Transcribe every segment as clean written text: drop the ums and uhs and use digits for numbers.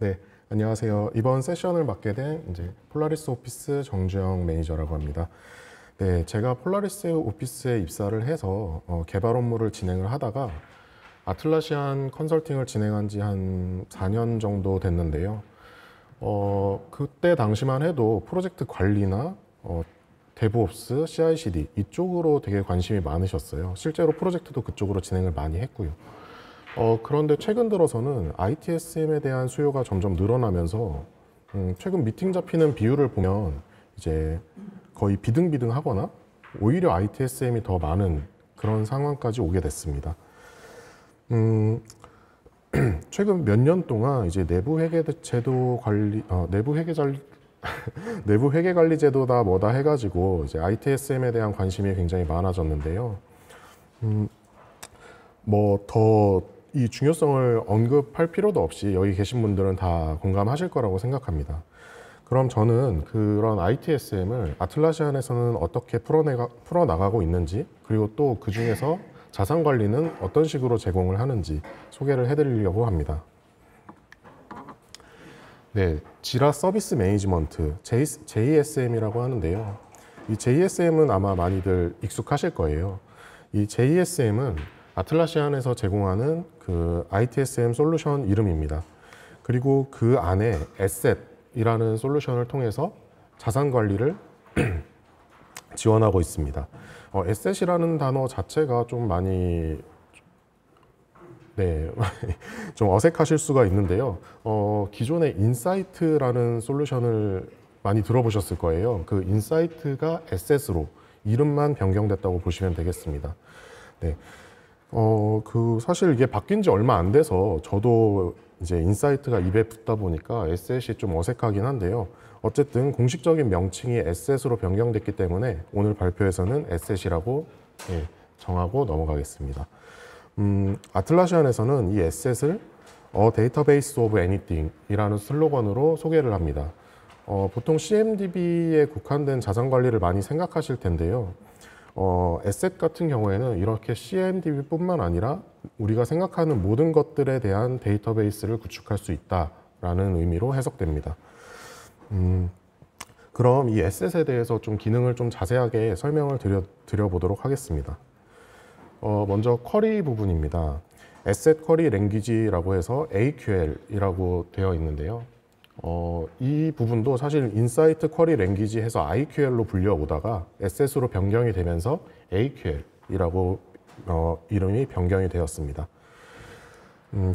네. 안녕하세요. 이번 세션을 맡게 된 폴라리스 오피스 정주영 매니저라고 합니다. 네, 제가 폴라리스 오피스에 입사를 해서 개발 업무를 진행을 하다가 아틀라시안 컨설팅을 진행한 지 한 4년 정도 됐는데요. 그때 당시만 해도 프로젝트 관리나 데브옵스, CI/CD 이쪽으로 되게 관심이 많으셨어요. 실제로 프로젝트도 그쪽으로 진행을 많이 했고요. 그런데 최근 들어서는 ITSM에 대한 수요가 점점 늘어나면서 최근 미팅 잡히는 비율을 보면 이제 거의 비등비등하거나 오히려 ITSM이 더 많은 그런 상황까지 오게 됐습니다. 최근 몇 년 동안 이제 내부 회계 제도 관리, 내부 회계 관리 제도다 뭐다 해가지고 이제 ITSM에 대한 관심이 굉장히 많아졌는데요. 이 중요성을 언급할 필요도 없이 여기 계신 분들은 다 공감하실 거라고 생각합니다. 그럼 저는 그런 ITSM을 아틀라시안에서는 어떻게 풀어나가고 있는지, 그리고 또 그 중에서 자산 관리는 어떤 식으로 제공을 하는지 소개를 해드리려고 합니다. 네, 지라 서비스 매니지먼트, JSM이라고 하는데요. 이 JSM은 아마 많이들 익숙하실 거예요. 이 JSM은 아틀라시안에서 제공하는 그 ITSM 솔루션 이름입니다. 그리고 그 안에 에셋이라는 솔루션을 통해서 자산 관리를 지원하고 있습니다. 에셋이라는 단어 자체가 좀 많이 좀 어색하실 수가 있는데요. 기존의 인사이트라는 솔루션을 많이 들어보셨을 거예요. 그 인사이트가 에셋으로 이름만 변경됐다고 보시면 되겠습니다. 네. 사실 이게 바뀐 지 얼마 안 돼서 저도 이제 인사이트가 입에 붙다 보니까 에셋이 좀 어색하긴 한데요. 어쨌든 공식적인 명칭이 에셋으로 변경됐기 때문에 오늘 발표에서는 에셋이라고 정하고 넘어가겠습니다. 아틀라시안에서는 이 에셋을 데이터베이스 오브 애니띵 이라는 슬로건으로 소개를 합니다. 보통 CMDB에 국한된 자산 관리를 많이 생각하실 텐데요. 에셋 같은 경우에는 이렇게 CMDB뿐만 아니라 우리가 생각하는 모든 것들에 대한 데이터베이스를 구축할 수 있다라는 의미로 해석됩니다. 그럼 이 에셋에 대해서 좀 기능을 좀 자세하게 설명을 드려보도록 하겠습니다. 먼저 쿼리 부분입니다. 에셋 쿼리 랭귀지라고 해서 AQL이라고 되어 있는데요. 이 부분도 사실 인사이트 쿼리 랭귀지 해서 IQL로 불려오다가 에셋으로 변경이 되면서 AQL이라고 이름이 변경이 되었습니다.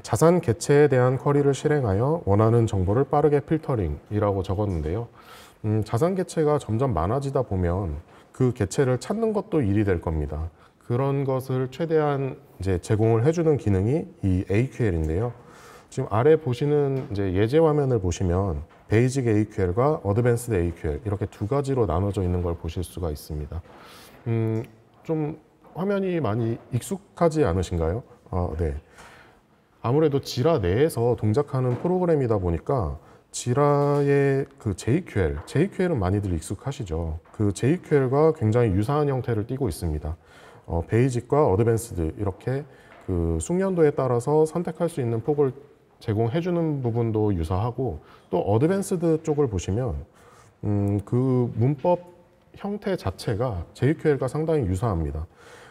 자산 개체에 대한 쿼리를 실행하여 원하는 정보를 빠르게 필터링이라고 적었는데요. 자산 개체가 점점 많아지다 보면 그 개체를 찾는 것도 일이 될 겁니다. 그런 것을 최대한 이제 제공을 해주는 기능이 이 AQL인데요. 지금 아래 보시는 이제 예제 화면을 보시면 베이직 AQL과 어드밴스드 AQL 이렇게 두 가지로 나눠져 있는 걸 보실 수가 있습니다. 좀 화면이 많이 익숙하지 않으신가요? 네. 아무래도 지라 내에서 동작하는 프로그램이다 보니까 지라의 그 JQL은 많이들 익숙하시죠. 그 JQL과 굉장히 유사한 형태를 띠고 있습니다. 베이직과 어드밴스드 이렇게 그 숙련도에 따라서 선택할 수 있는 폭을 제공해주는 부분도 유사하고 또 어드밴스드 쪽을 보시면 그 문법 형태 자체가 JQL과 상당히 유사합니다.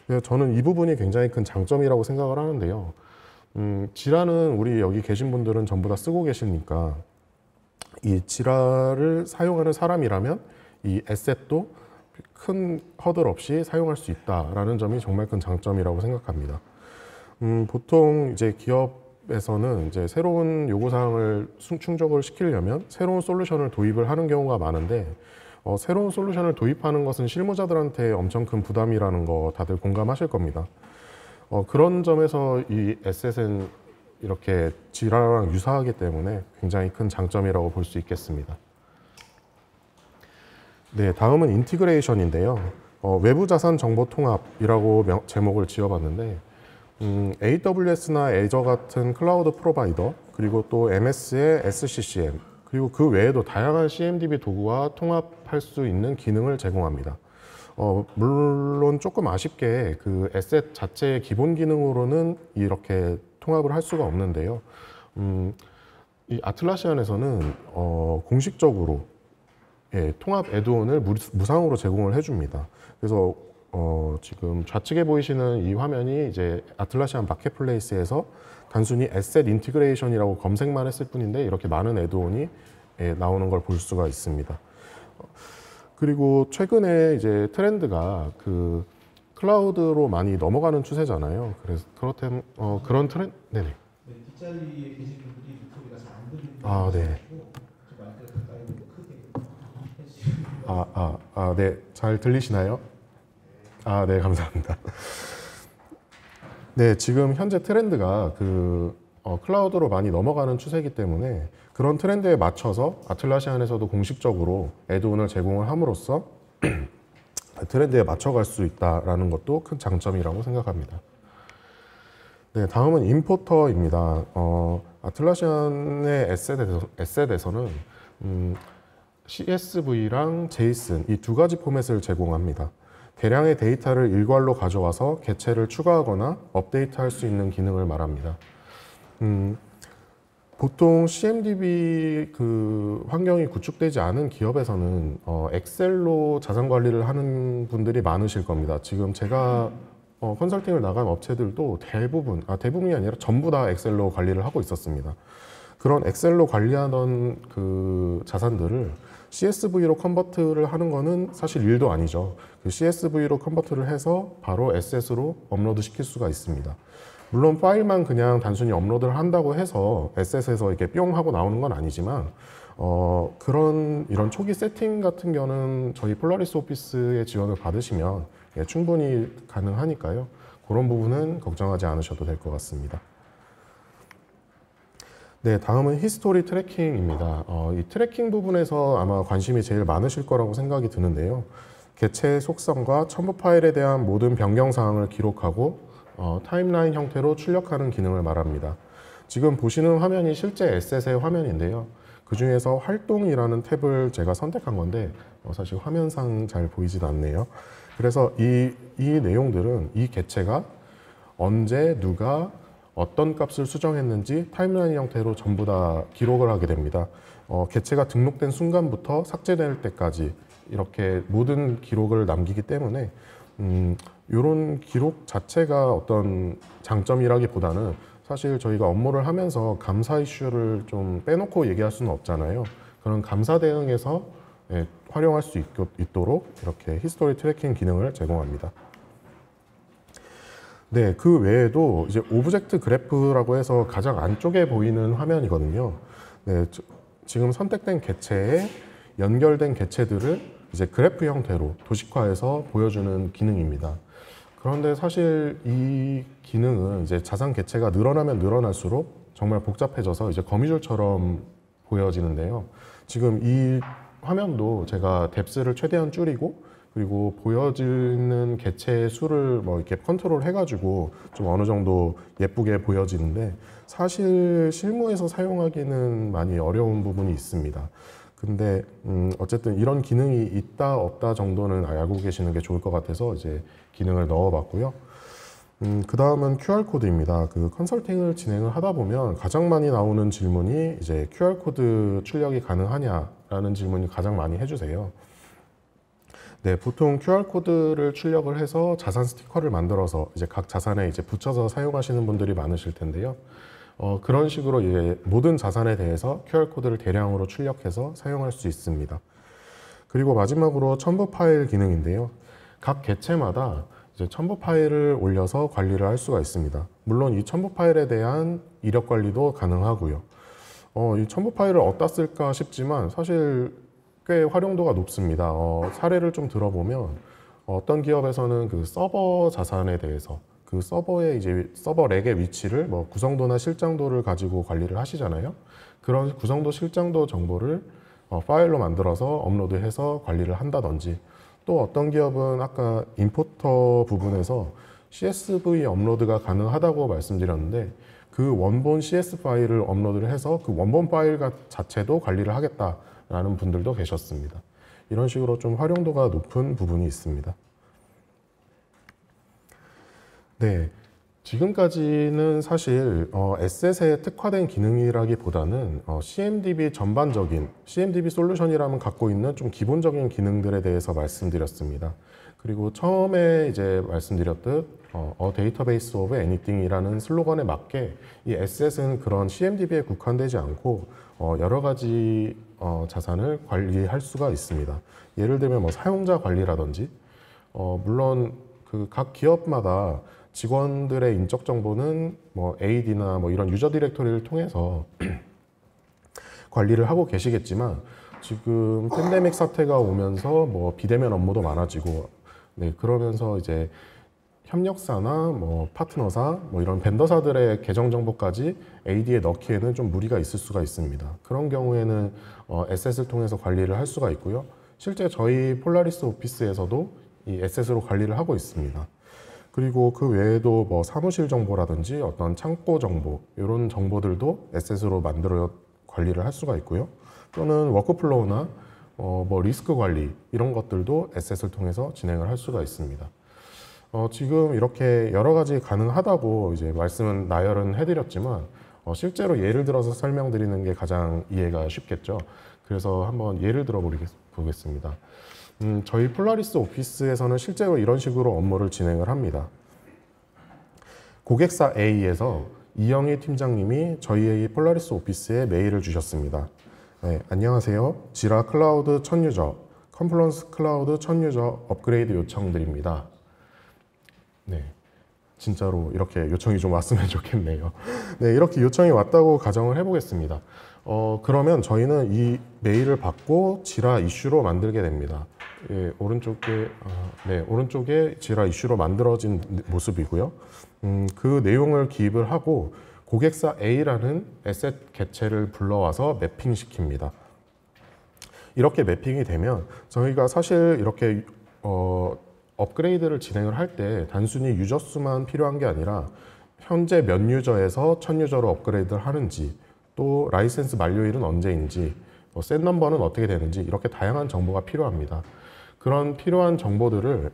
그래서 저는 이 부분이 굉장히 큰 장점이라고 생각을 하는데요. 지라는 우리 여기 계신 분들은 전부 다 쓰고 계시니까 이 지라를 사용하는 사람이라면 이 에셋도 큰 허들 없이 사용할 수 있다라는 점이 정말 큰 장점이라고 생각합니다. 보통 이제 기업에서는 이제 새로운 요구사항을 충족을 시키려면 새로운 솔루션을 도입을 하는 경우가 많은데 새로운 솔루션을 도입하는 것은 실무자들한테 엄청 큰 부담이라는 거 다들 공감하실 겁니다. 그런 점에서 이 에셋은 이렇게 지라랑 유사하기 때문에 굉장히 큰 장점이라고 볼 수 있겠습니다. 네, 다음은 인티그레이션인데요. 외부 자산 정보 통합이라고 제목을 지어봤는데 AWS나 애저 같은 클라우드 프로바이더 그리고 또 MS의 SCCM 그리고 그 외에도 다양한 CMDB 도구와 통합할 수 있는 기능을 제공합니다. 물론 조금 아쉽게 그 에셋 자체의 기본 기능으로는 이렇게 통합을 할 수가 없는데요. 이 아틀라시안에서는 공식적으로 통합 애드온을 무상으로 제공을 해줍니다. 그래서 지금 좌측에 보이시는 이 화면이 이제 아틀라시안 마켓플레이스에서 단순히 에셋 인티그레이션이라고 검색만 했을 뿐인데 이렇게 많은 애드온이 나오는 걸 볼 수가 있습니다. 그리고 최근에 이제 트렌드가 그 클라우드로 많이 넘어가는 추세잖아요. 그래서 그렇다면 그런 트렌드, 네네. 네, 뒷자리에 계신 분들이 목소리가 잘 안 들리는 아, 네. 좀 마이크를 가까이 크게 해주시면 네. 잘 들리시나요? 네, 감사합니다. 네, 지금 현재 트렌드가 클라우드로 많이 넘어가는 추세이기 때문에 그런 트렌드에 맞춰서 아틀라시안에서도 공식적으로 애드온을 제공을 함으로써 트렌드에 맞춰갈 수 있다는 것도 큰 장점이라고 생각합니다. 네, 다음은 임포터입니다. 아틀라시안의 에셋에서는 CSV랑 JSON 이 두 가지 포맷을 제공합니다. 대량의 데이터를 일괄로 가져와서 개체를 추가하거나 업데이트할 수 있는 기능을 말합니다. 보통 CMDB 환경이 구축되지 않은 기업에서는 엑셀로 자산 관리를 하는 분들이 많으실 겁니다. 지금 제가 컨설팅을 나간 업체들도 대부분이 아니라 전부 다 엑셀로 관리를 하고 있었습니다. 그런 엑셀로 관리하던 그 자산들을 CSV로 컨버트를 하는 거는 사실 일도 아니죠. 그 CSV로 컨버트를 해서 바로 에셋으로 업로드 시킬 수가 있습니다. 물론 파일만 그냥 단순히 업로드를 한다고 해서 에셋에서 이렇게 뿅 하고 나오는 건 아니지만 이런 초기 세팅 같은 경우는 저희 폴라리스 오피스의 지원을 받으시면 충분히 가능하니까요. 그런 부분은 걱정하지 않으셔도 될 것 같습니다. 네, 다음은 히스토리 트래킹입니다. 이 트래킹 부분에서 아마 관심이 제일 많으실 거라고 생각이 드는데요. 개체의 속성과 첨부 파일에 대한 모든 변경 사항을 기록하고 타임라인 형태로 출력하는 기능을 말합니다. 지금 보시는 화면이 실제 에셋의 화면인데요. 그 중에서 활동이라는 탭을 제가 선택한 건데 사실 화면상 잘 보이지도 않네요. 그래서 이 내용들은 이 개체가 언제 누가 어떤 값을 수정했는지 타임라인 형태로 전부 다 기록을 하게 됩니다. 개체가 등록된 순간부터 삭제될 때까지 이렇게 모든 기록을 남기기 때문에 이런 기록 자체가 어떤 장점이라기보다는 사실 저희가 업무를 하면서 감사 이슈를 좀 빼놓고 얘기할 수는 없잖아요. 그런 감사 대응에서 활용할 수 있도록 이렇게 히스토리 트래킹 기능을 제공합니다. 네, 그 외에도 이제 오브젝트 그래프라고 해서 가장 안쪽에 보이는 화면이거든요. 네, 지금 선택된 개체에 연결된 개체들을 이제 그래프 형태로 도식화해서 보여주는 기능입니다. 그런데 사실 이 기능은 이제 자산 개체가 늘어나면 늘어날수록 정말 복잡해져서 이제 거미줄처럼 보여지는데요. 지금 이 화면도 제가 뎁스를 최대한 줄이고 그리고 보여지는 개체의 수를 이렇게 컨트롤 해가지고 좀 어느 정도 예쁘게 보여지는데 사실 실무에서 사용하기는 많이 어려운 부분이 있습니다. 근데 어쨌든 이런 기능이 있다 없다 정도는 알고 계시는 게 좋을 것 같아서 이제 기능을 넣어봤고요. 그 다음은 QR코드입니다. 그 컨설팅을 진행을 하다 보면 가장 많이 나오는 질문이 이제 QR코드 출력이 가능하냐라는 질문이 가장 많이 해주세요. 네, 보통 QR코드를 출력을 해서 자산 스티커를 만들어서 이제 각 자산에 이제 붙여서 사용하시는 분들이 많으실 텐데요. 그런 식으로 이제 모든 자산에 대해서 QR코드를 대량으로 출력해서 사용할 수 있습니다. 그리고 마지막으로 첨부 파일 기능인데요. 각 개체마다 이제 첨부 파일을 올려서 관리를 할 수가 있습니다. 물론 이 첨부 파일에 대한 이력 관리도 가능하고요. 이 첨부 파일을 어디다 쓸까 싶지만 사실 꽤 활용도가 높습니다. 사례를 좀 들어보면 어떤 기업에서는 그 서버 자산에 대해서 그 서버의 이제 서버 렉의 위치를 구성도나 실장도를 가지고 관리를 하시잖아요. 그런 구성도 실장도 정보를 파일로 만들어서 업로드해서 관리를 한다든지 또 어떤 기업은 아까 임포터 부분에서 CSV 업로드가 가능하다고 말씀드렸는데 그 원본 CS 파일을 업로드를 해서 그 원본 파일 자체도 관리를 하겠다라는 분들도 계셨습니다. 이런 식으로 좀 활용도가 높은 부분이 있습니다. 네, 지금까지는 사실 에셋에 특화된 기능이라기보다는 CMDB 전반적인 CMDB 솔루션이라면 갖고 있는 좀 기본적인 기능들에 대해서 말씀드렸습니다. 그리고 처음에 이제 말씀드렸듯 데이터베이스 오브 애니띵이라는 슬로건에 맞게 이 에셋은 그런 CMDB에 국한되지 않고 여러 가지 자산을 관리할 수가 있습니다. 예를 들면 뭐 사용자 관리라든지 물론 그 각 기업마다 직원들의 인적 정보는 뭐 AD나 뭐 이런 유저 디렉토리를 통해서 관리를 하고 계시겠지만 지금 팬데믹 사태가 오면서 뭐 비대면 업무도 많아지고 네, 그러면서 이제 협력사나 뭐 파트너사 뭐 이런 벤더사들의 계정 정보까지 AD에 넣기에는 좀 무리가 있을 수가 있습니다. 그런 경우에는 에셋을 통해서 관리를 할 수가 있고요. 실제 저희 폴라리스 오피스에서도 이 에셋으로 관리를 하고 있습니다. 그리고 그 외에도 뭐 사무실 정보라든지 어떤 창고 정보 이런 정보들도 에셋으로 만들어 관리를 할 수가 있고요. 또는 워크플로우나 뭐 리스크 관리 이런 것들도 에셋을 통해서 진행을 할 수가 있습니다. 지금 이렇게 여러 가지 가능하다고 이제 말씀은 나열은 해드렸지만 실제로 예를 들어서 설명드리는 게 가장 이해가 쉽겠죠. 그래서 한번 예를 들어 보겠습니다. 저희 폴라리스 오피스에서는 실제로 이런 식으로 업무를 진행을 합니다. 고객사 A에서 이영희 팀장님이 저희 폴라리스 오피스에 메일을 주셨습니다. 네, 안녕하세요. 지라 클라우드 1000유저, 컨플런스 클라우드 1000유저 업그레이드 요청드립니다. 네, 진짜로 이렇게 요청이 좀 왔으면 좋겠네요. 네, 이렇게 요청이 왔다고 가정을 해보겠습니다. 그러면 저희는 이 메일을 받고 지라 이슈로 만들게 됩니다. 예, 오른쪽에 지라 이슈로 만들어진 모습이고요. 그 내용을 기입을 하고 고객사 A라는 에셋 객체를 불러와서 매핑시킵니다. 이렇게 매핑이 되면 저희가 사실 이렇게 업그레이드를 진행을 할 때 단순히 유저 수만 필요한 게 아니라 현재 몇 유저에서 1000유저로 업그레이드를 하는지 또 라이센스 만료일은 언제인지 셋 넘버는 어떻게 되는지 이렇게 다양한 정보가 필요합니다. 그런 필요한 정보들을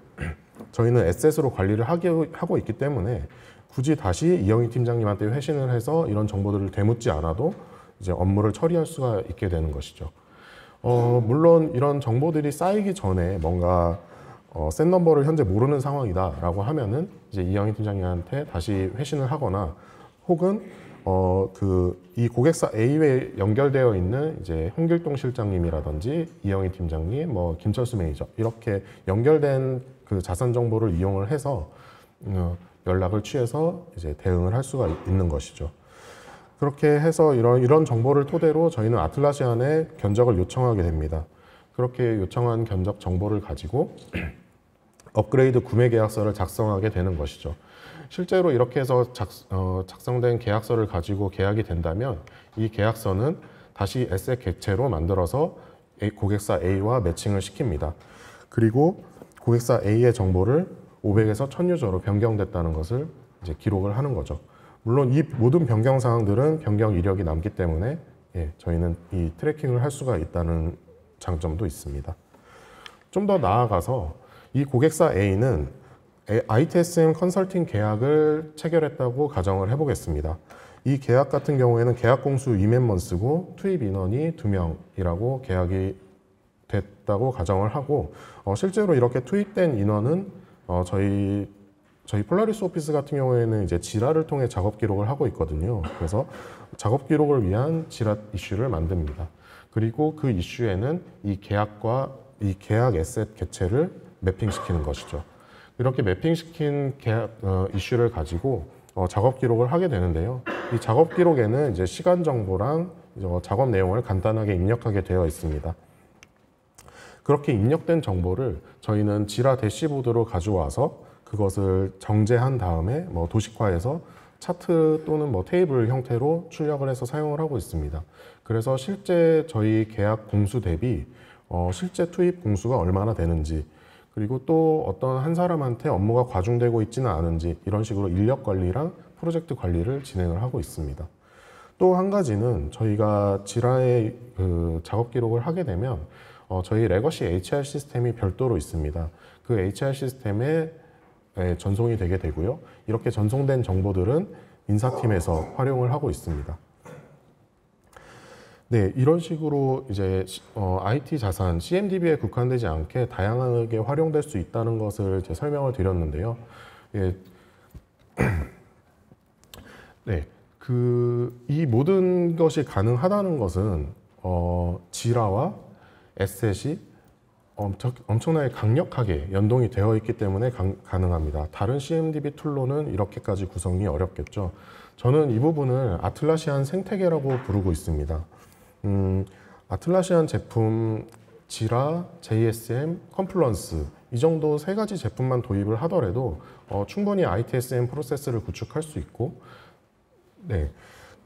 저희는 에셋으로 관리를 하고 있기 때문에 굳이 다시 이영희 팀장님한테 회신을 해서 이런 정보들을 되묻지 않아도 이제 업무를 처리할 수가 있게 되는 것이죠. 물론 이런 정보들이 쌓이기 전에 뭔가 셋 넘버를 현재 모르는 상황이다라고 하면은 이제 이영희 팀장님한테 다시 회신을 하거나 혹은 이 고객사 A에 연결되어 있는 이제 홍길동 실장님이라든지 이영희 팀장님, 뭐 김철수 매니저 이렇게 연결된 그 자산 정보를 이용을 해서 연락을 취해서 이제 대응을 할 수가 있는 것이죠. 그렇게 해서 이런 정보를 토대로 저희는 아틀라시안에 견적을 요청하게 됩니다. 그렇게 요청한 견적 정보를 가지고 업그레이드 구매 계약서를 작성하게 되는 것이죠. 실제로 이렇게 해서 작성된 계약서를 가지고 계약이 된다면 이 계약서는 다시 에셋 객체로 만들어서 고객사 A와 매칭을 시킵니다. 그리고 고객사 A의 정보를 500에서 1000유저로 변경됐다는 것을 이제 기록을 하는 거죠. 물론 이 모든 변경 사항들은 변경 이력이 남기 때문에 저희는 이 트래킹을 할 수가 있다는 장점도 있습니다. 좀 더 나아가서 이 고객사 A는 ITSM 컨설팅 계약을 체결했다고 가정을 해보겠습니다. 이 계약 같은 경우에는 계약 공수 2멤버스고 투입 인원이 2명이라고 계약이 됐다고 가정을 하고 실제로 이렇게 투입된 인원은 저희 폴라리스 오피스 같은 경우에는 이제 지라를 통해 작업 기록을 하고 있거든요. 그래서 작업 기록을 위한 지라 이슈를 만듭니다. 그리고 그 이슈에는 이 계약 에셋 객체를 매핑시키는 것이죠. 이렇게 매핑시킨 계약 이슈를 가지고 작업 기록을 하게 되는데요. 이 작업 기록에는 이제 시간 정보랑 이제 작업 내용을 간단하게 입력하게 되어 있습니다. 그렇게 입력된 정보를 저희는 지라 대시보드로 가져와서 그것을 정제한 다음에 뭐 도식화해서 차트 또는 뭐 테이블 형태로 출력을 해서 사용을 하고 있습니다. 그래서 실제 저희 계약 공수 대비 실제 투입 공수가 얼마나 되는지 그리고 또 어떤 한 사람한테 업무가 과중되고 있지는 않은지 이런 식으로 인력 관리랑 프로젝트 관리를 진행을 하고 있습니다. 또 한 가지는 저희가 지라의 그 작업 기록을 하게 되면 저희 레거시 HR 시스템이 별도로 있습니다. 그 HR 시스템에 전송이 되게 되고요. 이렇게 전송된 정보들은 인사팀에서 활용을 하고 있습니다. 네, 이런 식으로 이제 IT 자산, CMDB에 국한되지 않게 다양하게 활용될 수 있다는 것을 이제 설명을 드렸는데요. 예, 네, 이 모든 것이 가능하다는 것은 지라와 에셋이 엄청나게 강력하게 연동이 되어 있기 때문에 가능합니다. 다른 CMDB 툴로는 이렇게까지 구성이 어렵겠죠. 저는 이 부분을 아틀라시안 생태계라고 부르고 있습니다. 아틀라시안 제품, 지라, JSM, 컴플런스 이 정도 세 가지 제품만 도입을 하더라도 충분히 ITSM 프로세스를 구축할 수 있고, 네,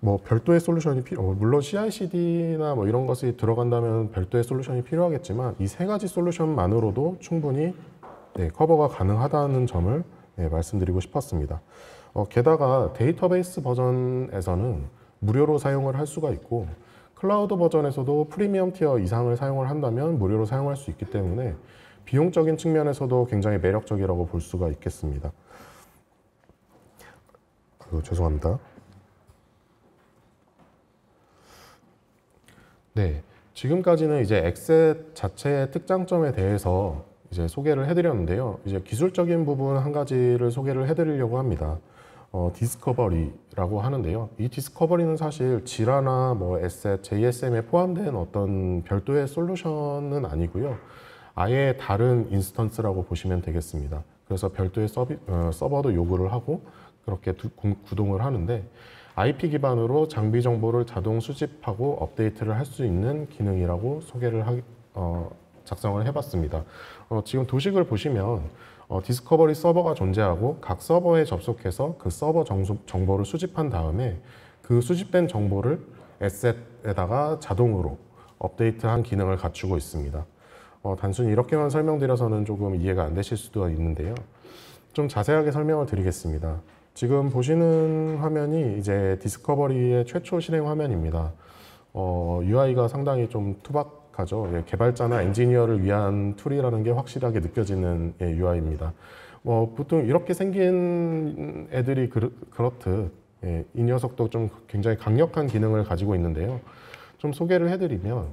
뭐 별도의 솔루션이 물론 CI/CD나 뭐 이런 것이 들어간다면 별도의 솔루션이 필요하겠지만 이 세 가지 솔루션만으로도 충분히 커버가 가능하다는 점을 말씀드리고 싶었습니다. 게다가 데이터베이스 버전에서는 무료로 사용을 할 수가 있고 클라우드 버전에서도 프리미엄 티어 이상을 사용을 한다면 무료로 사용할 수 있기 때문에 비용적인 측면에서도 굉장히 매력적이라고 볼 수가 있겠습니다. 죄송합니다. 네, 지금까지는 이제 엑셋 자체의 특장점에 대해서 이제 소개를 해드렸는데요. 이제 기술적인 부분 한 가지를 소개를 해드리려고 합니다. 디스커버리라고 하는데요. 이 디스커버리는 사실 지라나 뭐 에셋, JSM에 포함된 어떤 별도의 솔루션은 아니고요. 아예 다른 인스턴스라고 보시면 되겠습니다. 그래서 별도의 서버도 요구를 하고 그렇게 구동을 하는데 IP 기반으로 장비 정보를 자동 수집하고 업데이트를 할 수 있는 기능이라고 작성을 해봤습니다. 지금 도식을 보시면 디스커버리 서버가 존재하고 각 서버에 접속해서 그 서버 정보를 수집한 다음에 그 수집된 정보를 에셋에다가 자동으로 업데이트한 기능을 갖추고 있습니다. 단순히 이렇게만 설명드려서는 조금 이해가 안 되실 수도 있는데요. 좀 자세하게 설명을 드리겠습니다. 지금 보시는 화면이 이제 디스커버리의 최초 실행 화면입니다. UI가 상당히 좀 투박하죠. 개발자나 엔지니어를 위한 툴이라는 게 확실하게 느껴지는 UI입니다. 보통 이렇게 생긴 애들이 그렇듯 이 녀석도 좀 굉장히 강력한 기능을 가지고 있는데요. 좀 소개를 해드리면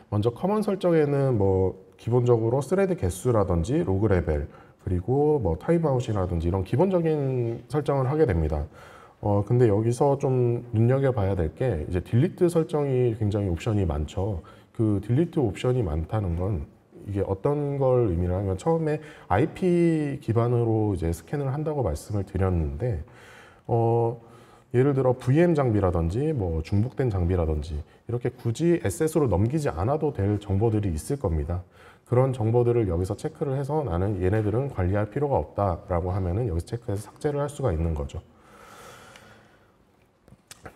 먼저 커먼 설정에는 뭐 기본적으로 스레드 개수라든지 로그 레벨 그리고 뭐 타임아웃이라든지 이런 기본적인 설정을 하게 됩니다. 근데 여기서 좀 눈여겨봐야 될 게 이제 딜리트 설정이 굉장히 옵션이 많죠. 그 딜리트 옵션이 많다는 건 이게 어떤 걸 의미를 하면 처음에 IP 기반으로 이제 스캔을 한다고 말씀을 드렸는데 예를 들어 VM 장비라든지 뭐 중복된 장비라든지 이렇게 굳이 에셋으로 넘기지 않아도 될 정보들이 있을 겁니다. 그런 정보들을 여기서 체크를 해서 나는 얘네들은 관리할 필요가 없다라고 하면은 여기서 체크해서 삭제를 할 수가 있는 거죠.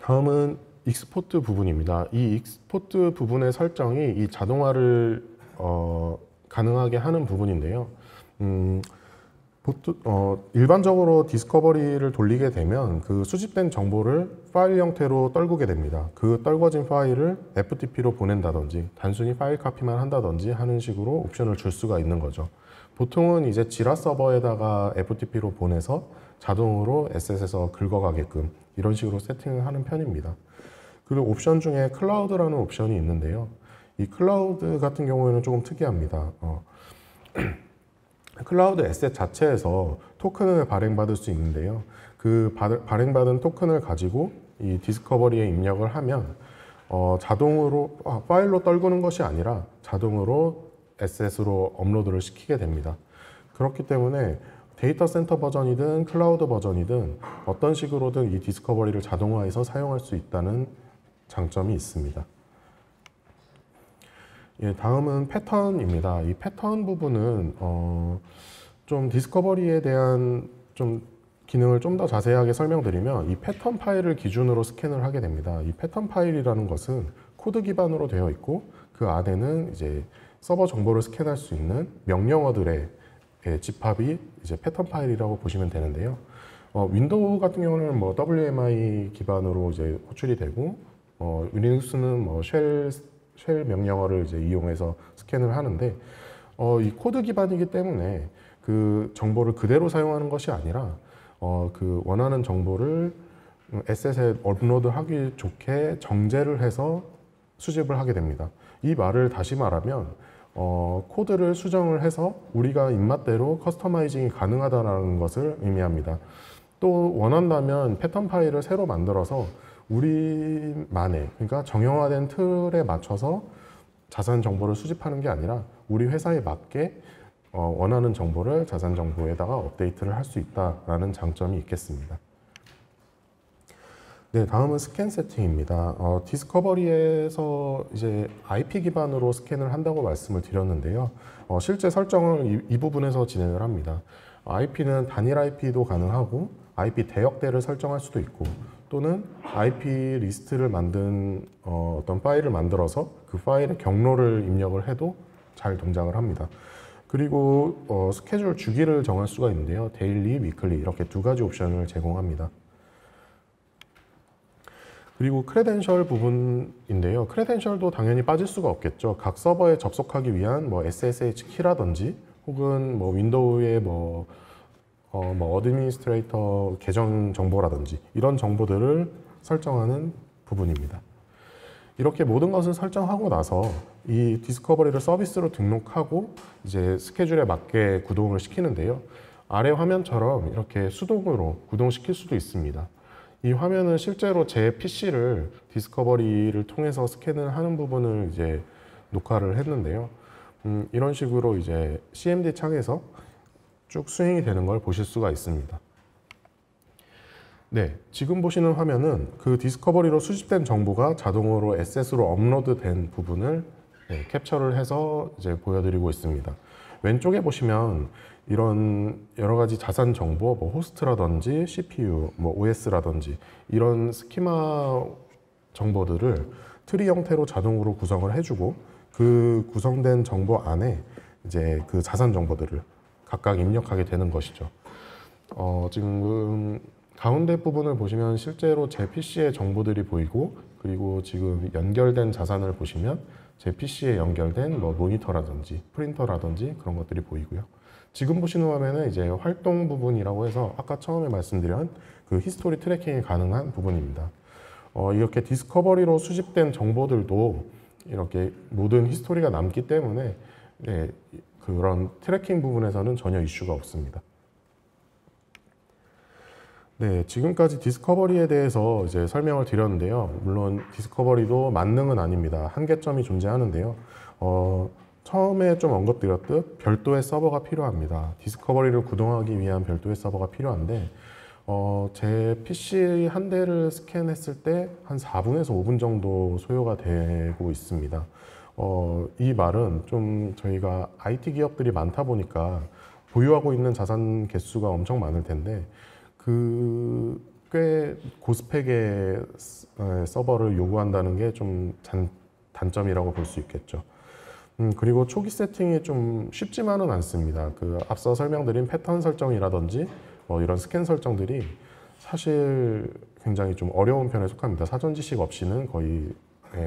다음은 익스포트 부분입니다. 이 익스포트 부분의 설정이 이 자동화를 가능하게 하는 부분인데요. 일반적으로 디스커버리를 돌리게 되면 그 수집된 정보를 파일 형태로 떨구게 됩니다. 그 떨궈진 파일을 FTP로 보낸다든지 단순히 파일 카피만 한다든지 하는 식으로 옵션을 줄 수가 있는 거죠. 보통은 이제 지라 서버에다가 FTP로 보내서 자동으로 에셋에서 긁어가게끔 이런 식으로 세팅을 하는 편입니다. 그리고 옵션 중에 클라우드라는 옵션이 있는데요. 이 클라우드 같은 경우에는 조금 특이합니다. 클라우드 에셋 자체에서 토큰을 발행받을 수 있는데요. 그 발행받은 토큰을 가지고 이 디스커버리에 입력을 하면 자동으로 파일로 떨구는 것이 아니라 자동으로 에셋으로 업로드를 시키게 됩니다. 그렇기 때문에 데이터 센터 버전이든 클라우드 버전이든 어떤 식으로든 이 디스커버리를 자동화해서 사용할 수 있다는 장점이 있습니다. 예, 다음은 패턴입니다. 이 패턴 부분은 좀 디스커버리에 대한 좀 기능을 좀 더 자세하게 설명드리면 이 패턴 파일을 기준으로 스캔을 하게 됩니다. 이 패턴 파일이라는 것은 코드 기반으로 되어 있고 그 안에는 이제 서버 정보를 스캔할 수 있는 명령어들의 집합이 이제 패턴 파일이라고 보시면 되는데요. 윈도우 같은 경우는 뭐 WMI 기반으로 이제 호출이 되고 리눅스는 뭐 쉘 명령어를 이제 이용해서 스캔을 하는데 이 코드 기반이기 때문에 그 정보를 그대로 사용하는 것이 아니라 그 원하는 정보를 에셋에 업로드하기 좋게 정제를 해서 수집을 하게 됩니다. 이 말을 다시 말하면 코드를 수정을 해서 우리가 입맛대로 커스터마이징이 가능하다는 것을 의미합니다. 또 원한다면 패턴 파일을 새로 만들어서 우리만의, 그러니까 정형화된 틀에 맞춰서 자산 정보를 수집하는 게 아니라 우리 회사에 맞게 원하는 정보를 자산 정보에다가 업데이트를 할 수 있다라는 장점이 있겠습니다. 네, 다음은 스캔 세팅입니다. 디스커버리에서 이제 IP 기반으로 스캔을 한다고 말씀을 드렸는데요. 실제 설정을 이 부분에서 진행을 합니다. IP는 단일 IP도 가능하고 IP 대역대를 설정할 수도 있고 또는 IP 리스트를 만든 어떤 파일을 만들어서 그 파일의 경로를 입력을 해도 잘 동작을 합니다. 그리고 스케줄 주기를 정할 수가 있는데요. 데일리, 위클리 이렇게 두 가지 옵션을 제공합니다. 그리고 크레덴셜 부분인데요. 크레덴셜도 당연히 빠질 수가 없겠죠. 각 서버에 접속하기 위한 뭐 SSH 키라든지 혹은 뭐 윈도우의 어드미니스트레이터 계정 정보라든지 이런 정보들을 설정하는 부분입니다. 이렇게 모든 것을 설정하고 나서 이 디스커버리를 서비스로 등록하고 이제 스케줄에 맞게 구동을 시키는데요. 아래 화면처럼 이렇게 수동으로 구동시킬 수도 있습니다. 이 화면은 실제로 제 PC를 디스커버리를 통해서 스캔을 하는 부분을 이제 녹화를 했는데요. 이런 식으로 이제 CMD 창에서 쭉 수행이 되는 걸 보실 수가 있습니다. 네, 지금 보시는 화면은 그 디스커버리로 수집된 정보가 자동으로 에셋으로 업로드된 부분을 캡처를 해서 이제 보여드리고 있습니다. 왼쪽에 보시면 이런 여러 가지 자산 정보, 뭐 호스트라든지 CPU, 뭐 OS라든지 이런 스키마 정보들을 트리 형태로 자동으로 구성을 해주고 그 구성된 정보 안에 이제 그 자산 정보들을 각각 입력하게 되는 것이죠. 지금 가운데 부분을 보시면 실제로 제 PC의 정보들이 보이고 그리고 지금 연결된 자산을 보시면 제 PC에 연결된 뭐 모니터라든지 프린터라든지 그런 것들이 보이고요. 지금 보시는 화면은 이제 활동 부분이라고 해서 아까 처음에 말씀드린 그 히스토리 트래킹이 가능한 부분입니다. 이렇게 디스커버리로 수집된 정보들도 이렇게 모든 히스토리가 남기 때문에 그런 트래킹 부분에서는 전혀 이슈가 없습니다. 네, 지금까지 디스커버리에 대해서 이제 설명을 드렸는데요. 물론 디스커버리도 만능은 아닙니다. 한계점이 존재하는데요. 처음에 좀 언급드렸듯 별도의 서버가 필요합니다. 디스커버리를 구동하기 위한 별도의 서버가 필요한데 제 PC 한 대를 스캔했을 때 한 4분에서 5분 정도 소요가 되고 있습니다. 이 말은 좀 저희가 IT 기업들이 많다 보니까 보유하고 있는 자산 개수가 엄청 많을 텐데 꽤 고스펙의 서버를 요구한다는 게 좀 단점이라고 볼 수 있겠죠. 그리고 초기 세팅이 좀 쉽지만은 않습니다. 그 앞서 설명드린 패턴 설정이라든지 이런 스캔 설정들이 사실 굉장히 좀 어려운 편에 속합니다. 사전 지식 없이는 거의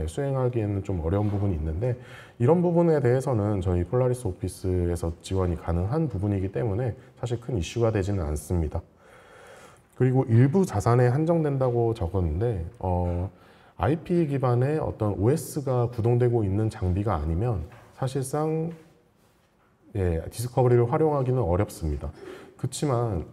수행하기에는 좀 어려운 부분이 있는데 이런 부분에 대해서는 저희 폴라리스 오피스에서 지원이 가능한 부분이기 때문에 사실 큰 이슈가 되지는 않습니다. 그리고 일부 자산에 한정된다고 적었는데 IP 기반의 어떤 OS가 구동되고 있는 장비가 아니면 사실상 디스커버리를 활용하기는 어렵습니다. 그렇지만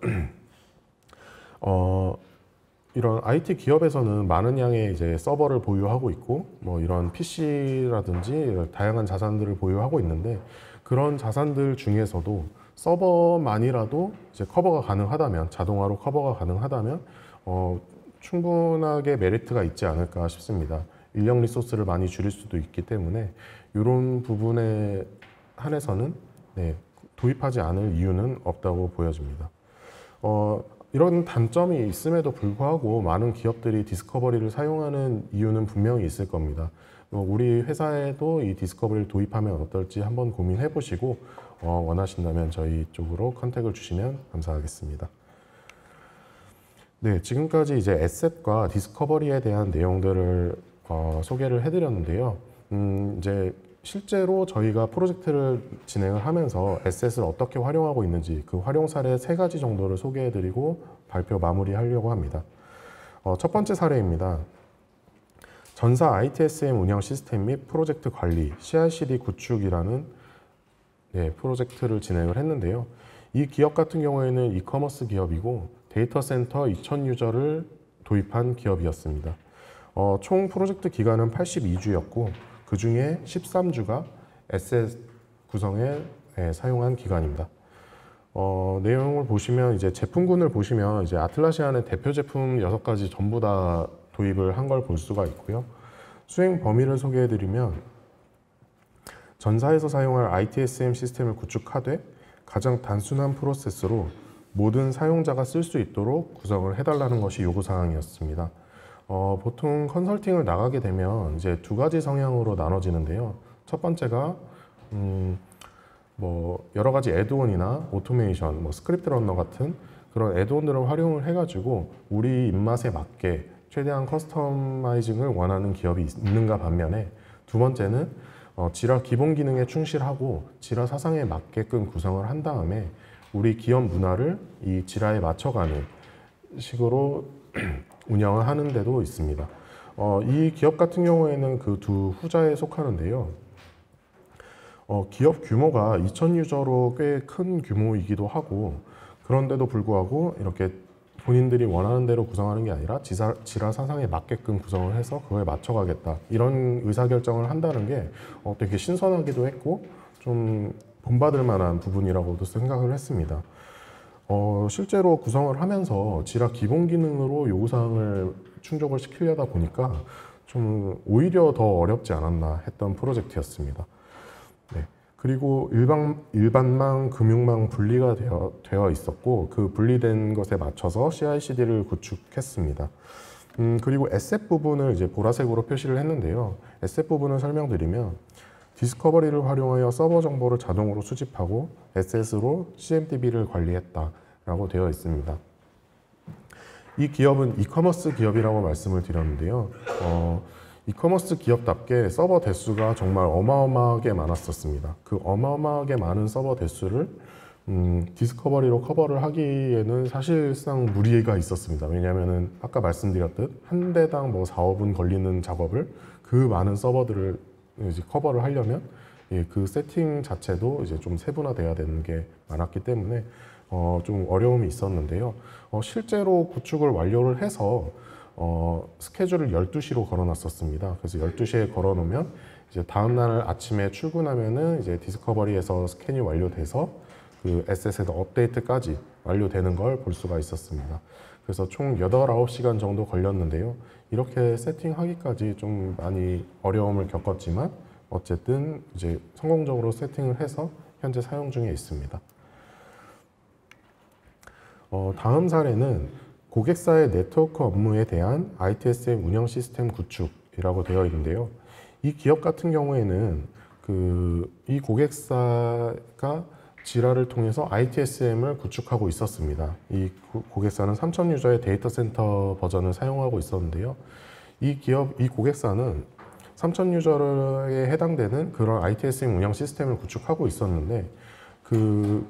이런 IT 기업에서는 많은 양의 이제 서버를 보유하고 있고 뭐 이런 PC라든지 다양한 자산들을 보유하고 있는데 그런 자산들 중에서도 서버만이라도 이제 커버가 가능하다면 자동화로 커버가 가능하다면 충분하게 메리트가 있지 않을까 싶습니다. 인력 리소스를 많이 줄일 수도 있기 때문에 이런 부분에 한해서는 도입하지 않을 이유는 없다고 보여집니다. 이런 단점이 있음에도 불구하고 많은 기업들이 디스커버리를 사용하는 이유는 분명히 있을 겁니다. 우리 회사에도 이 디스커버리를 도입하면 어떨지 한번 고민해 보시고 원하신다면 저희 쪽으로 컨택을 주시면 감사하겠습니다. 네, 지금까지 이제 에셋과 디스커버리에 대한 내용들을 소개를 해드렸는데요. 이제 실제로 저희가 프로젝트를 진행을 하면서 에셋을 어떻게 활용하고 있는지 그 활용 사례 3가지 정도를 소개해드리고 발표 마무리하려고 합니다. 첫 번째 사례입니다. 전사 ITSM 운영 시스템 및 프로젝트 관리 CI/CD 구축이라는 프로젝트를 진행을 했는데요. 이 기업 같은 경우에는 이커머스 기업이고 데이터 센터 2,000 유저를 도입한 기업이었습니다. 총 프로젝트 기간은 82주였고 그 중에 13주가 에셋 구성에 사용한 기간입니다. 내용을 보시면 이제 제품군을 보시면 이제 아틀라시안의 대표 제품 6가지 전부 다 도입을 한 걸 볼 수가 있고요. 수행 범위를 소개해드리면 전사에서 사용할 ITSM 시스템을 구축하되 가장 단순한 프로세스로 모든 사용자가 쓸 수 있도록 구성을 해달라는 것이 요구사항이었습니다. 보통 컨설팅을 나가게 되면 이제 2가지 성향으로 나눠지는데요. 첫 번째가 여러 가지 애드온이나 오토메이션, 스크립트 러너 같은 그런 애드온들을 활용을 해가지고 우리 입맛에 맞게 최대한 커스터마이징을 원하는 기업이 있는가 반면에 두 번째는 지라 기본 기능에 충실하고 지라 사상에 맞게끔 구성을 한 다음에 우리 기업 문화를 이 지라에 맞춰가는 식으로 운영을 하는 데도 있습니다. 이 기업 같은 경우에는 그 두 후자에 속하는데요. 기업 규모가 2,000 유저로 꽤 큰 규모이기도 하고 그런데도 불구하고 이렇게 본인들이 원하는 대로 구성하는 게 아니라 지라 사상에 맞게끔 구성을 해서 그거에 맞춰가겠다 이런 의사결정을 한다는 게 되게 신선하기도 했고 좀 본받을 만한 부분이라고도 생각을 했습니다. 실제로 구성을 하면서 지라 기본 기능으로 요구사항을 충족을 시키려다 보니까 좀 오히려 더 어렵지 않았나 했던 프로젝트였습니다. 네. 그리고 일반망, 금융망 분리가 되어 있었고 그 분리된 것에 맞춰서 CI/CD를 구축했습니다. 그리고 에셋 부분을 이제 보라색으로 표시를 했는데요. 에셋 부분을 설명드리면 디스커버리를 활용하여 서버 정보를 자동으로 수집하고 에셋으로 CMDB를 관리했다라고 되어 있습니다. 이 기업은 이커머스 기업이라고 말씀을 드렸는데요. 이커머스 기업답게 서버 대수가 정말 어마어마하게 많았었습니다. 그 어마어마하게 많은 서버 대수를 디스커버리로 커버를 하기에는 사실상 무리가 있었습니다. 왜냐하면 아까 말씀드렸듯 한 대당 4, 5분 걸리는 작업을 그 많은 서버들을 이제 커버를 하려면 그 세팅 자체도 이제 좀 세분화돼야 되는 게 많았기 때문에 좀 어려움이 있었는데요. 실제로 구축을 완료를 해서 스케줄을 12시로 걸어놨었습니다. 그래서 12시에 걸어놓으면 이제 다음날 아침에 출근하면은 이제 디스커버리에서 스캔이 완료돼서 그 에셋의 업데이트까지 완료되는 걸 볼 수가 있었습니다. 그래서 총 8, 9시간 정도 걸렸는데요. 이렇게 세팅하기까지 좀 많이 어려움을 겪었지만 어쨌든 이제 성공적으로 세팅을 해서 현재 사용 중에 있습니다. 다음 사례는 고객사의 네트워크 업무에 대한 ITSM 운영 시스템 구축이라고 되어 있는데요. 이 기업 같은 경우에는 이 고객사가 지라를 통해서 ITSM을 구축하고 있었습니다. 이 고객사는 3,000 유저의 데이터 센터 버전을 사용하고 있었는데요. 이 고객사는 3,000 유저에 해당되는 그런 ITSM 운영 시스템을 구축하고 있었는데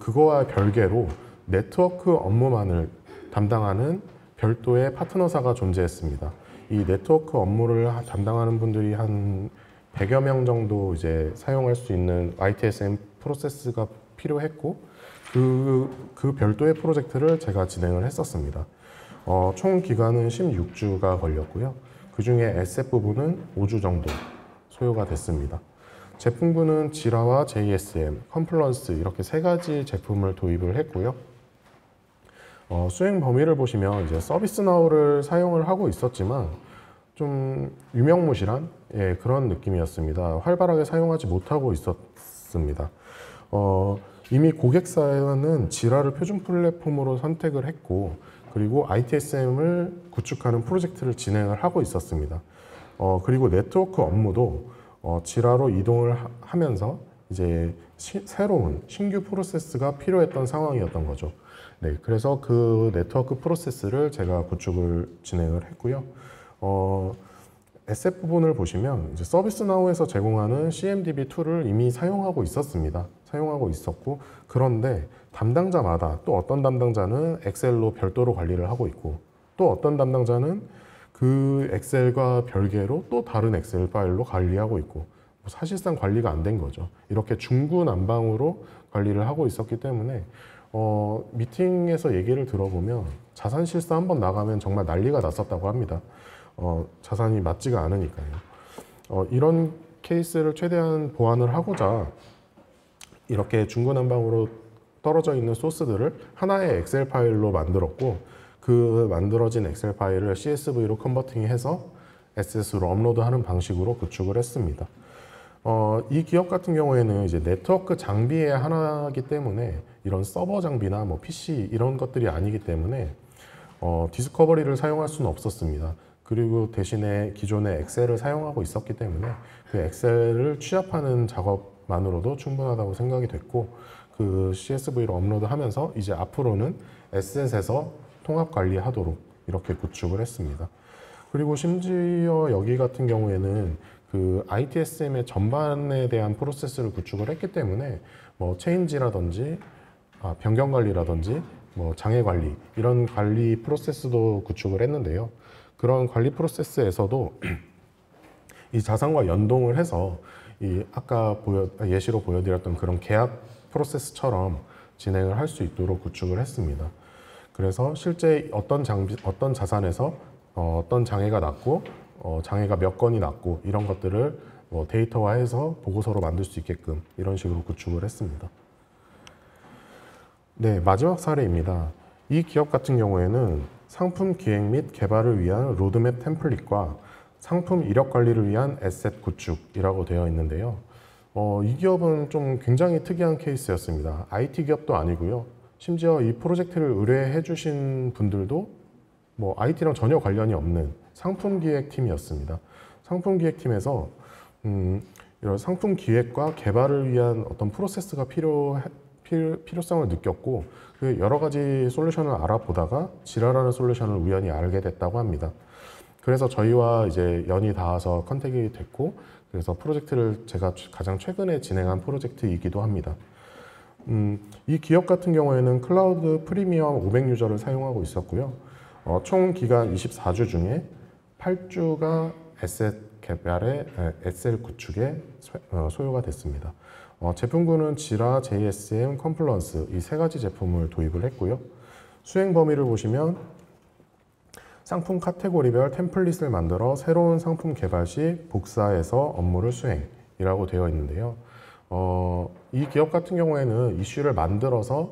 그거와 별개로 네트워크 업무만을 담당하는 별도의 파트너사가 존재했습니다. 이 네트워크 업무를 담당하는 분들이 한 100여 명 정도 사용할 수 있는 ITSM 프로세스가 필요했고 그 별도의 프로젝트를 제가 진행을 했었습니다. 총 기간은 16주가 걸렸고요. 그 중에 에셋 부분은 5주 정도 소요가 됐습니다. 제품군은 지라와 JSM, 컴플런스 이렇게 3가지 제품을 도입을 했고요. 수행 범위를 보시면 이제 서비스나우를 사용을 하고 있었지만 좀 유명무실한 그런 느낌이었습니다. 활발하게 사용하지 못하고 있었습니다. 이미 고객사는 지라를 표준 플랫폼으로 선택을 했고 그리고 ITSM을 구축하는 프로젝트를 진행을 하고 있었습니다. 그리고 네트워크 업무도 지라로 이동을 하면서 이제 새로운 신규 프로세스가 필요했던 상황이었던 거죠. 네, 그래서 그 네트워크 프로세스를 제가 구축을 진행을 했고요. 에셋 부분을 보시면 이제 서비스나우에서 제공하는 CMDB 툴을 이미 사용하고 있었습니다. 사용하고 있었고, 그런데 담당자마다 또 어떤 담당자는 엑셀로 별도로 관리를 하고 있고, 또 어떤 담당자는 그 엑셀과 별개로 또 다른 엑셀 파일로 관리하고 있고, 사실상 관리가 안 된 거죠. 이렇게 중구난방으로 관리를 하고 있었기 때문에 미팅에서 얘기를 들어보면 자산 실사 한번 나가면 정말 난리가 났었다고 합니다. 자산이 맞지가 않으니까요. 이런 케이스를 최대한 보완을 하고자 이렇게 중구난방으로 떨어져 있는 소스들을 하나의 엑셀 파일로 만들었고, 그 만들어진 엑셀 파일을 CSV로 컨버팅해서 에셋으로 업로드하는 방식으로 구축을 했습니다. 이 기업 같은 경우에는 이제 네트워크 장비의 하나이기 때문에 이런 서버 장비나 뭐 PC 이런 것들이 아니기 때문에 디스커버리를 사용할 수는 없었습니다. 그리고 대신에 기존의 엑셀을 사용하고 있었기 때문에 그 엑셀을 취합하는 작업만으로도 충분하다고 생각이 됐고, 그 CSV로 업로드하면서 이제 앞으로는 에셋에서 통합 관리하도록 이렇게 구축을 했습니다. 그리고 심지어 여기 같은 경우에는 그 ITSM의 전반에 대한 프로세스를 구축을 했기 때문에 뭐 체인지라든지 변경 관리라든지 뭐 장애 관리 이런 관리 프로세스도 구축을 했는데요. 그런 관리 프로세스에서도 이 자산과 연동을 해서 이 아까 예시로 보여드렸던 그런 계약 프로세스처럼 진행을 할 수 있도록 구축을 했습니다. 그래서 실제 어떤 자산에서 어떤 장애가 났고 장애가 몇 건이 났고 이런 것들을 데이터화해서 보고서로 만들 수 있게끔 이런 식으로 구축을 했습니다. 네, 마지막 사례입니다. 이 기업 같은 경우에는 상품 기획 및 개발을 위한 로드맵 템플릿과 상품 이력 관리를 위한 에셋 구축이라고 되어 있는데요. 이 기업은 좀 굉장히 특이한 케이스였습니다. IT 기업도 아니고요. 심지어 이 프로젝트를 의뢰해 주신 분들도 뭐 IT랑 전혀 관련이 없는 상품 기획팀이었습니다. 상품 기획팀에서 이런 상품 기획과 개발을 위한 어떤 프로세스가 필요성을 느꼈고, 그 여러 가지 솔루션을 알아보다가 지라라는 솔루션을 우연히 알게 됐다고 합니다. 그래서 저희와 이제 연이 닿아서 컨택이 됐고, 그래서 프로젝트를 제가 가장 최근에 진행한 프로젝트이기도 합니다. 이 기업 같은 경우에는 클라우드 프리미엄 500 유저를 사용하고 있었고요. 총 기간 24주 중에 8주가 에셋 개발에 엑셀 구축에 소요가 됐습니다. 제품군은 지라, JSM, 컴플런스 이 세 가지 제품을 도입을 했고요. 수행 범위를 보시면 상품 카테고리별 템플릿을 만들어 새로운 상품 개발 시 복사해서 업무를 수행이라고 되어 있는데요. 이 기업 같은 경우에는 이슈를 만들어서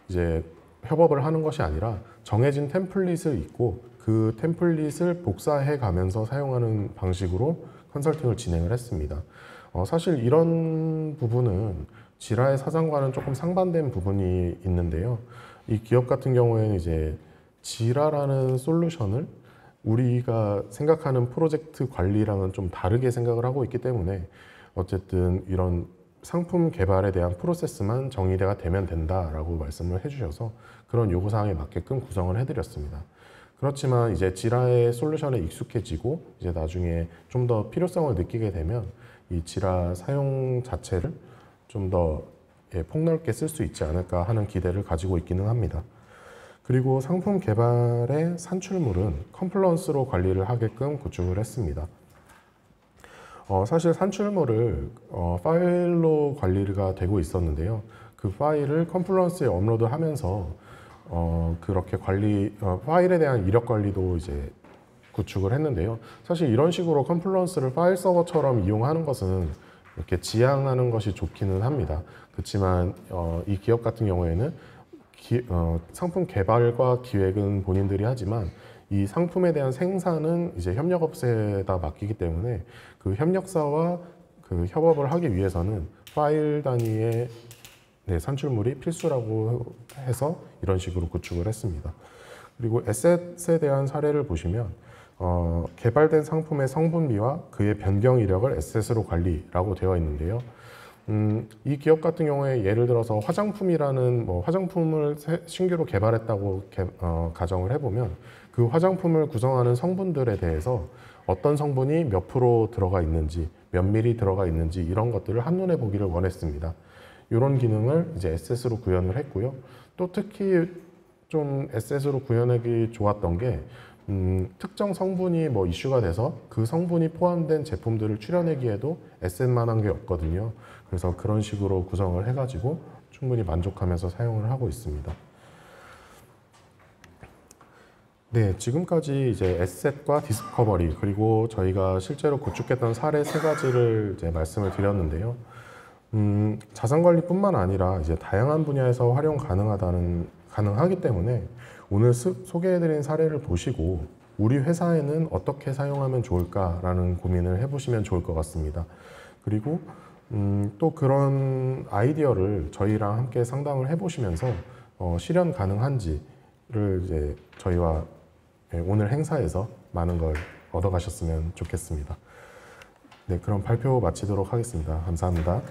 이제 협업을 하는 것이 아니라 정해진 템플릿을 있고 그 템플릿을 복사해 가면서 사용하는 방식으로 컨설팅을 진행을 했습니다. 사실 이런 부분은 지라의 사장과는 조금 상반된 부분이 있는데요. 이 기업 같은 경우에는 이제 지라라는 솔루션을 우리가 생각하는 프로젝트 관리랑은 좀 다르게 생각을 하고 있기 때문에 어쨌든 이런 상품 개발에 대한 프로세스만 정의가 되면 된다라고 말씀을 해주셔서 그런 요구사항에 맞게끔 구성을 해드렸습니다. 그렇지만 이제 지라의 솔루션에 익숙해지고 이제 나중에 좀 더 필요성을 느끼게 되면 이 지라 사용 자체를 좀 더 폭넓게 쓸 수 있지 않을까 하는 기대를 가지고 있기는 합니다. 그리고 상품 개발의 산출물은 컴플런스로 관리를 하게끔 구축을 했습니다. 사실 산출물을 파일로 관리가 되고 있었는데요. 그 파일을 컴플런스에 업로드하면서 그렇게 파일에 대한 이력 관리도 이제 구축을 했는데요. 사실 이런 식으로 컴플런스를 파일 서버처럼 이용하는 것은 이렇게 지향하는 것이 좋기는 합니다. 그렇지만 이 기업 같은 경우에는 상품 개발과 기획은 본인들이 하지만 이 상품에 대한 생산은 이제 협력업체에다 맡기기 때문에 그 협력사와 그 협업을 하기 위해서는 파일 단위의 산출물이 필수라고 해서 이런 식으로 구축을 했습니다. 그리고 에셋에 대한 사례를 보시면 개발된 상품의 성분비와 그의 변경 이력을 에셋으로 관리라고 되어 있는데요. 이 기업 같은 경우에 예를 들어서 화장품이라는 화장품을 신규로 개발했다고 가정을 해보면 그 화장품을 구성하는 성분들에 대해서 어떤 성분이 몇 프로 들어가 있는지, 몇 미리 들어가 있는지 이런 것들을 한눈에 보기를 원했습니다. 이런 기능을 이제 에셋으로 구현을 했고요. 또 특히 좀 에셋으로 구현하기 좋았던 게 특정 성분이 뭐 이슈가 돼서 그 성분이 포함된 제품들을 추려내기에도 에셋만한 게 없거든요. 그래서 그런 식으로 구성을 해가지고 충분히 만족하면서 사용을 하고 있습니다. 네, 지금까지 이제 에셋과 디스커버리 그리고 저희가 실제로 구축했던 사례 세 가지를 이제 말씀을 드렸는데요. 자산관리뿐만 아니라 이제 다양한 분야에서 활용 가능하기 때문에 오늘 소개해드린 사례를 보시고 우리 회사에는 어떻게 사용하면 좋을까라는 고민을 해보시면 좋을 것 같습니다. 그리고 또 그런 아이디어를 저희랑 함께 상담을 해보시면서 실현 가능한지를 이제 저희와 오늘 행사에서 많은 걸 얻어가셨으면 좋겠습니다. 네, 그럼 발표 마치도록 하겠습니다. 감사합니다.